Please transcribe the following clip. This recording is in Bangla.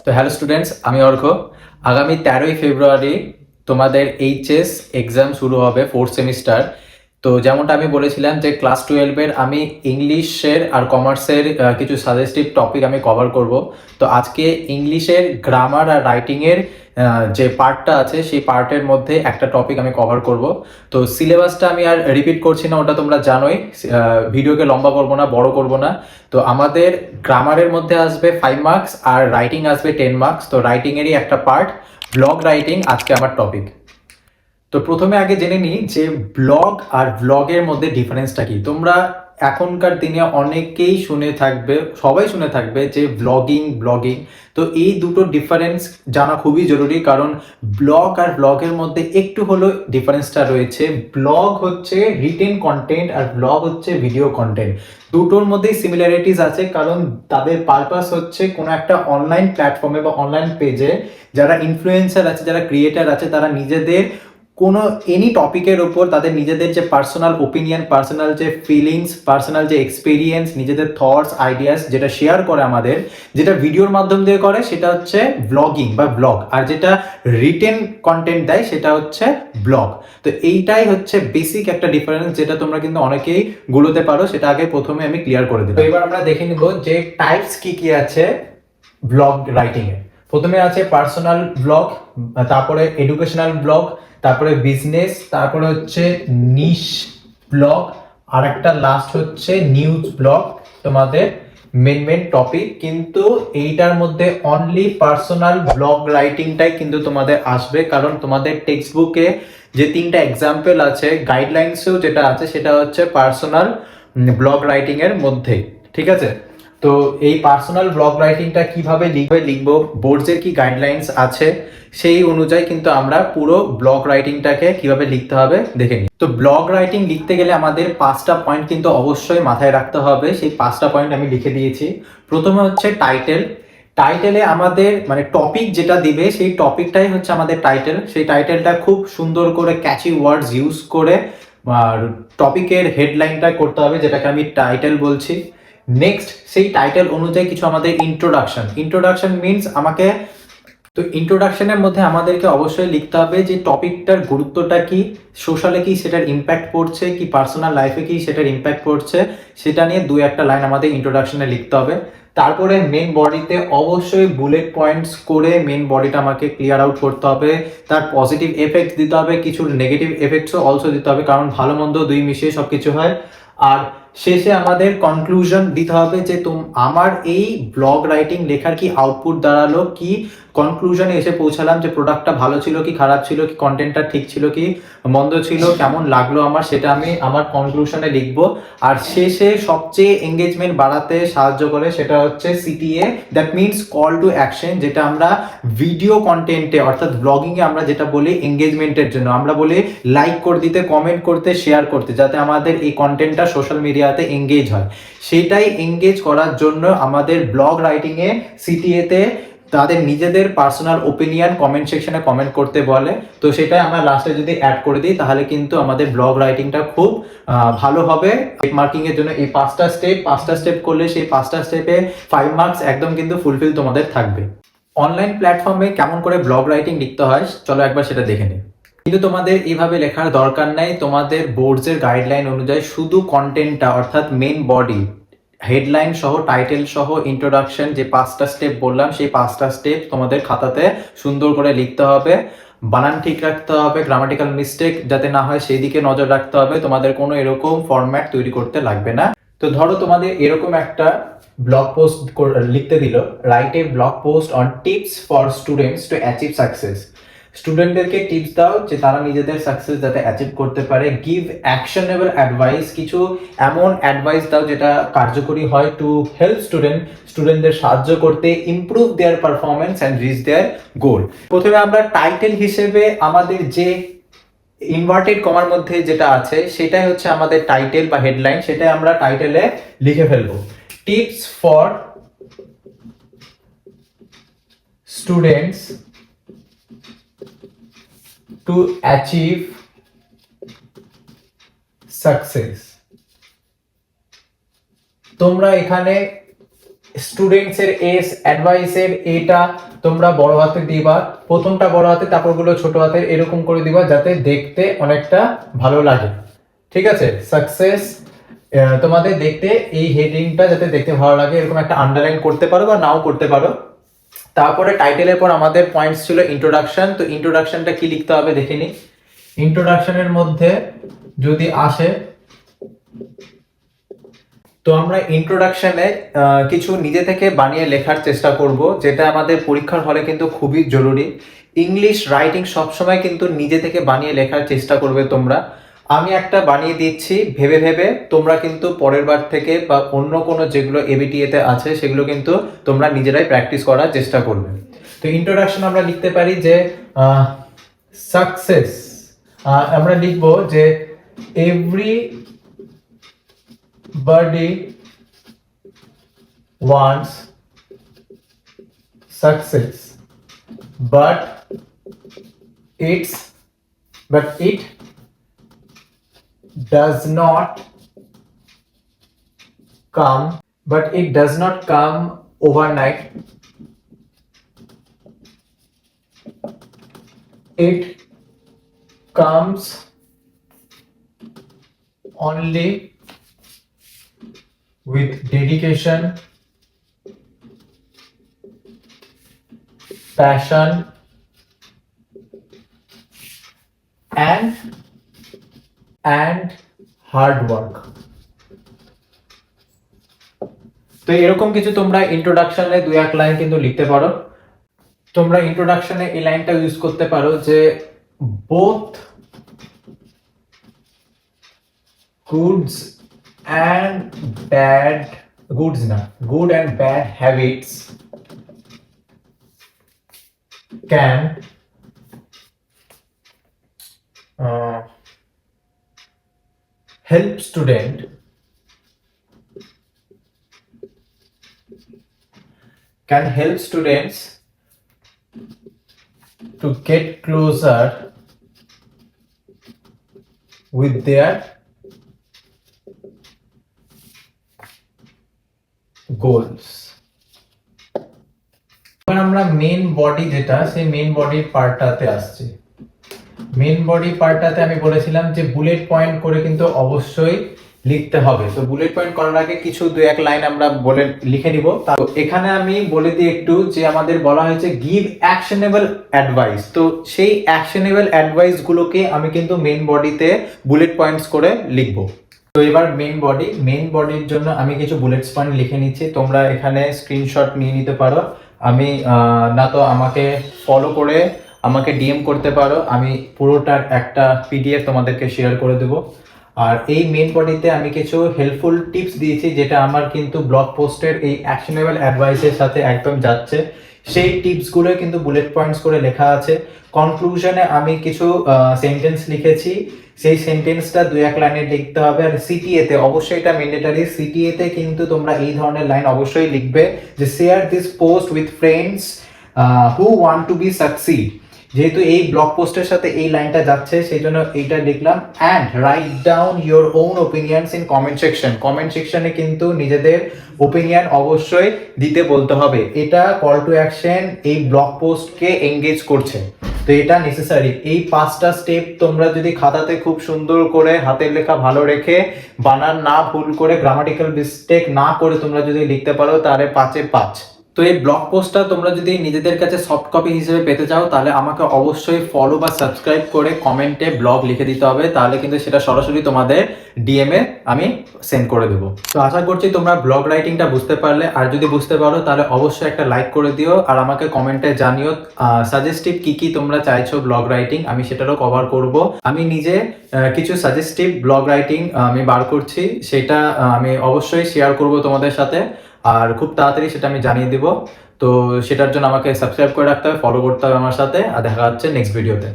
তো হ্যালো স্টুডেন্টস, আমি অর্ঘ। আগামী 13ই ফেব্রুয়ারি তোমাদের এইচএস এক্সাম শুরু হবে, ফোর্থ সেমিস্টার। তো যেমনটা আমি বলেছিলাম যে ক্লাস 12-এর আমি ইংলিশের আর কমার্সের কিছু সাজেস্টিভ টপিক আমি কভার করব। তো আজকে ইংলিশের গ্রামার আর রাইটিংয়ের যে পার্টটা আছে সেই পার্টের মধ্যে একটা টপিক আমি কভার করব। তো সিলেবাসটা আমি আর রিপিট করছি না, ওটা তোমরা জানোই। ভিডিওকে লম্বা করবো না, বড় করব না। তো আমাদের গ্রামারের মধ্যে আসবে 5 মার্কস আর রাইটিং আসবে 10 মার্কস। তো রাইটিংয়েরই একটা পার্ট ব্লগ রাইটিং আজকে আমার টপিক। তো প্রথমে আগে জেনে নিই যে ব্লগ আর ভ্লগের মধ্যে ডিফারেন্সটা কি। তোমরা এখনকার দিনে অনেকেই শুনে থাকবে, সবাই শুনে থাকবে যে ব্লগিং। তো এই দুটো ডিফারেন্স জানা খুবই জরুরি, কারণ ব্লগ আর ব্লগের মধ্যে একটু হলো ডিফারেন্সটা রয়েছে। ব্লগ হচ্ছে রিটেন কন্টেন্ট আর ব্লগ হচ্ছে ভিডিও কন্টেন্ট। দুটোর মধ্যেই সিমিলারিটিস আছে, কারণ তাদের পারপাস হচ্ছে কোনো একটা অনলাইন প্ল্যাটফর্মে বা অনলাইন পেজে যারা ইনফ্লুয়েন্সার আছে, যারা ক্রিয়েটার আছে, তারা নিজেদের কোনো এনি টপিকের ওপর তাদের নিজেদের যে পার্সোনাল ওপিনিয়ন, পার্সোনাল যে ফিলিংস, পার্সোনাল যে এক্সপিরিয়েন্স, নিজেদের থটস, আইডিয়াস যেটা শেয়ার করে আমাদের, যেটা ভিডিওর মাধ্যম দিয়ে করে সেটা হচ্ছে ব্লগিং বা ব্লগ। আর যেটা রিটেন কন্টেন্ট দেয় সেটা হচ্ছে ব্লগ। তো এইটাই হচ্ছে বেসিক একটা ডিফারেন্স, যেটা তোমরা কিন্তু অনেকেই গুলোতে পারো। সেটা আগে প্রথমে আমি ক্লিয়ার করে দিই। তো এবার আমরা দেখে নিব যে টাইপস কি কি আছে ব্লগ রাইটিংয়ে। প্রথমে আছে পার্সোনাল ব্লগ, তারপরে এডুকেশনাল ব্লগ, তারপরে বিজনেস, তারপরে হচ্ছে নিশ ব্লগ, আর একটা লাস্ট হচ্ছে নিউজ ব্লগ। তোমাদের মেন টপিক, কিন্তু এইটার মধ্যে অনলি পার্সোনাল ব্লগ রাইটিংটাই কিন্তু তোমাদের আসবে, কারণ তোমাদের টেক্সট বুকে যে 3টা এক্সাম্পল আছে, গাইডলাইন্সেও যেটা আছে সেটা হচ্ছে পার্সোনাল ব্লগ রাইটিং এর মধ্যে। ঠিক আছে? তো এই পার্সোনাল ব্লগ রাইটিংটা কিভাবে লিখবো, বোর্ডসের কি গাইডলাইন্স আছে, সেই অনুযায়ী কিন্তু আমরা পুরো ব্লগ রাইটিংটাকে কিভাবে লিখতে হবে দেখে নিই। তো ব্লগ রাইটিং লিখতে গেলে আমাদের 5টা পয়েন্ট কিন্তু অবশ্যই মাথায় রাখতে হবে। সেই 5টা পয়েন্ট আমি লিখে দিয়েছি। প্রথমে হচ্ছে টাইটেল। টাইটেলে আমাদের মানে টপিক যেটা দিবে সেই টপিকটাই হচ্ছে আমাদের টাইটেল। সেই টাইটেলটা খুব সুন্দর করে ক্যাচি ওয়ার্ডস ইউজ করে আর টপিকের হেডলাইনটা করতে হবে, যেটাকে আমি টাইটেল বলছি। নেক্সট, সেই টাইটেল অনুযায়ী কিছু আমাদের ইন্ট্রোডাকশন মিনস আমাকে, তো ইন্ট্রোডাকশনের মধ্যে আমাদেরকে অবশ্যই লিখতে হবে যে টপিকটার গুরুত্বটা কি, সোশ্যালে কি সেটার ইম্প্যাক্ট পড়ছে, কি পার্সোনাল লাইফে কি সেটার ইম্প্যাক্ট পড়ছে, সেটা নিয়ে 2-1টা লাইন আমাদের ইন্ট্রোডাকশনে লিখতে হবে। তারপরে মেন বডিতে অবশ্যই বুলেট পয়েন্টস করে মেন বডিটা আমাকে ক্লিয়ার আউট করতে হবে। তার পজিটিভ এফেক্ট দিতে হবে, কিছু নেগেটিভ এফেক্টসও অলসো দিতে হবে, কারণ ভালো মন্দ দুই মিশিয়ে সবকিছু হয়। আর শেষে আমাদের কনক্লুশন দিতে হবে যে আমার এই ব্লগ রাইটিং লেখার কি আউটপুট দাঁড়ালো, কি কনক্লুশনে এসে পৌঁছালাম, যে প্রোডাক্টটা ভালো ছিল কি খারাপ ছিল, কি কন্টেন্টটা ঠিক ছিল কি মন্দ ছিল, কেমন লাগলো আমার, সেটা আমি আমার কনক্লুশনে লিখবো। আর শেষে সবচেয়ে এঙ্গেজমেন্ট বাড়াতে সাহায্য করে সেটা হচ্ছে CTA, that means call to action, যেটা আমরা ভিডিও কন্টেন্টে অর্থাৎ ব্লগিংয়ে আমরা যেটা বলি এঙ্গেজমেন্টের জন্য, আমরা বলি লাইক করে দিতে, কমেন্ট করতে, শেয়ার করতে, যাতে আমাদের এই কন্টেন্টটা সোশ্যাল মিডিয়াতে এঙ্গেজ হয়। সেটাই এঙ্গেজ করার জন্য আমাদের ব্লগ রাইটিংয়ে সিটিএতে তাদের নিজেদের পার্সোনাল ওপিনিয়ন কমেন্ট সেকশনে কমেন্ট করতে বলে। তো সেটাই আমরা লাস্টে যদি অ্যাড করে দিই তাহলে কিন্তু আমাদের ব্লগ রাইটিংটা খুব ভালো হবে। মার্কিং এর জন্য এই 5টা স্টেপ করলে সেই 5টা স্টেপে 5 মার্কস একদম কিন্তু ফুলফিল তোমাদের থাকবে। অনলাইন প্ল্যাটফর্মে কেমন করে ব্লগ রাইটিং লিখতে হয় চলো একবার সেটা দেখে নিই। কিন্তু তোমাদের এইভাবে লেখার দরকার নাই। তোমাদের বোর্ডসের গাইডলাইন অনুযায়ী শুধু কন্টেন্টটা অর্থাৎ মেন বডি, হেডলাইন সহ, টাইটেল সহ, ইন্ট্রোডাকশন, যে 5টা স্টেপ বললাম সেই 5টা স্টেপ তোমাদের খাতাতে সুন্দর করে লিখতে হবে। বানান ঠিক রাখতে হবে, গ্রামাটিক্যাল মিস্টেক যাতে না হয় সেই দিকে নজর রাখতে হবে। তোমাদের কোনো এরকম ফরম্যাট তৈরি করতে লাগবে না। তো ধরো তোমাদের এরকম একটা ব্লগ পোস্ট লিখতে দিল, write a blog post on tips for students to achieve success. স্টুডেন্টদেরকে টিপস দাও যে তারা নিজেদের সাকসেস যাতে অ্যাচিভ করতে পারে। গিভ অ্যাকশনেবল অ্যাডভাইস, কিছু এমন অ্যাডভাইস দাও যেটা কার্যকরী হয় টু হেল্প স্টুডেন্টদের সাহায্য করতে improve their performance and reach their goal. প্রথমে আমরা টাইটেল হিসেবে আমাদের যে ইনভার্টেড কমার মধ্যে যেটা আছে সেটাই হচ্ছে আমাদের টাইটেল বা হেডলাইন, সেটাই আমরা টাইটেলে লিখে ফেলবো। Tips for students to achieve success. তোমরা এখানে স্টুডেন্টস এর এস, অ্যাডভাইসের এটা তোমরা বড় হাতে দিবা, প্রথমটা বড় হাতে তারপরগুলো ছোট হাতে এরকম করে দিবা যাতে দেখতে অনেকটা ভালো লাগে। ঠিক আছে, সাকসেস তোমাদের দেখতে এই হেডিংটা যাতে দেখতে ভালো লাগে এরকম একটা আন্ডারলাইন করতে পারো বা নাও করতে পারো। তারপরে টাইটেলের পর আমাদের পয়েন্টস ছিল ইন্ট্রোডাকশন। তো ইন্ট্রোডাকশনটা কি লিখতে হবে দেখে নি। ইন্ট্রোডাকশনের মধ্যে যদি আসে, তো আমরা ইন্ট্রোডাকশনে কিছু নিজে থেকে বানিয়ে লেখার চেষ্টা করব, যেটা আমাদের পরীক্ষার হলে কিন্তু খুবই জরুরি। ইংলিশ রাইটিং সবসময় কিন্তু নিজে থেকে বানিয়ে লেখার চেষ্টা করবে তোমরা। আমি একটা বানিয়ে দিচ্ছি, ভেবে ভেবে তোমরা কিন্তু পরের বার থেকে বা অন্য কোনো যেগুলো এবিটিএতে আছে সেগুলো কিন্তু তোমরা নিজেরাই প্র্যাকটিস করার চেষ্টা করবে। তো ইন্ট্রোডাকশন আমরা লিখতে পারি যে সাকসেস, আমরা লিখবো যে everybody wants success, but it does not come overnight. It comes only with dedication, passion, and hard work. তো এরকম কিছু তোমরা ইন্ট্রোডাকশনে 2-1 লাইন কিন্তু লিখতে পারো। তোমরা ইন্ট্রোডাকশনে এই লাইনটা ইউজ করতে পারো যে both good and bad habits can help students to get closer with their goals. এবার আমরা মেইন বডি যেটা, সেই মেইন বডির পার্টটাতে আসছি। মেইন বডি পার্টটাতে আমি বলেছিলাম যে বুলেট পয়েন্ট করে কিন্তু অবশ্যই লিখতে হবে। তো বুলেট পয়েন্ট করার আগে কিছু 2-1 লাইন আমরা বলে লিখে নিব। তো এখানে আমি বলে দিই একটু যে আমাদের বলা হয়েছে গিভ অ্যাকশনেবল অ্যাডভাইস। তো সেই অ্যাকশনেবল অ্যাডভাইস গুলোকে আমি কিন্তু মেইন বডিতে বুলেট পয়েন্টস করে লিখবো। তো এবার মেইন বডির জন্য আমি কিছু বুলেট পয়েন্ট লিখে নিচ্ছি, তোমরা এখানে স্ক্রিনশট নিয়ে নিতে পারো। আমি না তো আমাকে ফলো করে আমাকে ডিএম করতে পারো, আমি পুরোটার একটা পিডিএফ তোমাদেরকে শেয়ার করে দেবো। আর এই মেইন বডিতে আমি কিছু হেল্পফুল টিপস দিয়েছি যেটা আমার কিন্তু ব্লগ পোস্টের এই অ্যাকশনেবল অ্যাডভাইসের সাথে একদম যাচ্ছে। সেই টিপসগুলো কিন্তু বুলেট পয়েন্টস করে লেখা আছে। কনক্লুশনে আমি কিছু সেন্টেন্স লিখেছি, সেই সেন্টেন্সটা 2-1 লাইনে লিখতে হবে। আর সিটিএতে অবশ্যই এটা ম্যান্ডেটরি, সিটিএতে কিন্তু তোমরা এই ধরনের লাইন অবশ্যই লিখবে যে share this post with friends who want to be succeed. যেহেতু এই ব্লগ পোস্টের সাথে এই লাইনটা যাচ্ছে সেই জন্য এইটা লিখলাম। And write down your own opinions in comment section. Comment সেকশনে কিন্তু নিজেদের ওপিনিয়ন অবশ্যই দিতে বলতে হবে। এটা কল টু অ্যাকশন এই ব্লগ পোস্টকে এঙ্গেজ করছে, তো এটা নেসেসারি। এই 5টা স্টেপ তোমরা যদি খাতাতে খুব সুন্দর করে হাতের লেখা ভালো রেখে বানান না ভুল করে গ্রামাটিক্যাল মিস্টেক না করে তোমরা যদি লিখতে পারো তাহলে 5-এ 5। তো এই ব্লগ পোস্টটা তোমরা যদি নিজেদের কাছে সফট কপি হিসেবে পেতে চাও তাহলে আমাকে অবশ্যই ফলো বা সাবস্ক্রাইব করে কমেন্টে ব্লগ লিখে দিতে হবে, তাহলে কিন্তু সেটা সরাসরি তোমাদের ডিএম এ আমি সেন্ড করে দেবো। তো আশা করছি তোমরা ব্লগ রাইটিংটা বুঝতে পারলে, আর যদি বুঝতে পারো তাহলে অবশ্যই একটা লাইক করে দিও আর আমাকে কমেন্টে জানিও সাজেস্টিভ কি তোমরা চাইছো ব্লগ রাইটিং, আমি সেটারও কভার করব। আমি নিজে কিছু সাজেস্টিভ ব্লগ রাইটিং আমি বার করছি, সেটা আমি অবশ্যই শেয়ার করব তোমাদের সাথে, আর খুব তাড়াতাড়ি সেটা আমি জানিয়ে দিব। তো সেটার জন্য আমাকে সাবস্ক্রাইব করে রাখতে হবে, ফলো করতে হবে আমার সাথে, আর দেখা হচ্ছে নেক্সট ভিডিওতে।